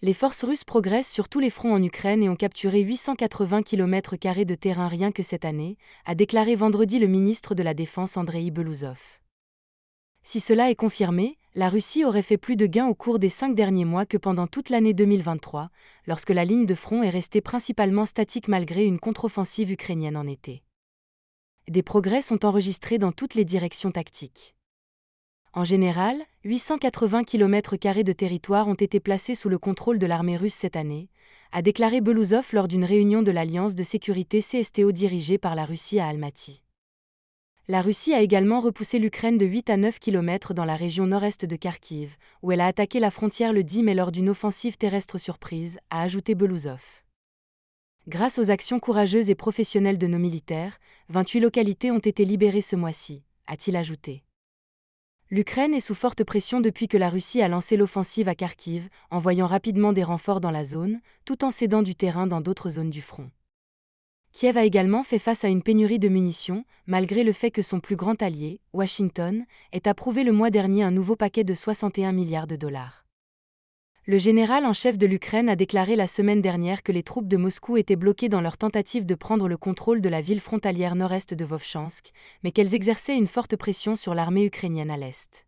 Les forces russes progressent sur tous les fronts en Ukraine et ont capturé 880 km² de terrain rien que cette année, a déclaré vendredi le ministre de la Défense Andreï Belousov. Si cela est confirmé, la Russie aurait fait plus de gains au cours des 5 derniers mois que pendant toute l'année 2023, lorsque la ligne de front est restée principalement statique malgré une contre-offensive ukrainienne en été. Des progrès sont enregistrés dans toutes les directions tactiques. En général, 880 km² de territoire ont été placés sous le contrôle de l'armée russe cette année, a déclaré Belousov lors d'une réunion de l'Alliance de sécurité CSTO dirigée par la Russie à Almaty. La Russie a également repoussé l'Ukraine de 8 à 9 km dans la région nord-est de Kharkiv, où elle a attaqué la frontière le 10 mai lors d'une offensive terrestre surprise, a ajouté Belousov. Grâce aux actions courageuses et professionnelles de nos militaires, 28 localités ont été libérées ce mois-ci, a-t-il ajouté. L'Ukraine est sous forte pression depuis que la Russie a lancé l'offensive à Kharkiv, envoyant rapidement des renforts dans la zone, tout en cédant du terrain dans d'autres zones du front. Kiev a également fait face à une pénurie de munitions, malgré le fait que son plus grand allié, Washington, ait approuvé le mois dernier un nouveau paquet de 61 milliards de dollars. Le général en chef de l'Ukraine a déclaré la semaine dernière que les troupes de Moscou étaient bloquées dans leur tentative de prendre le contrôle de la ville frontalière nord-est de Vovchansk, mais qu'elles exerçaient une forte pression sur l'armée ukrainienne à l'est.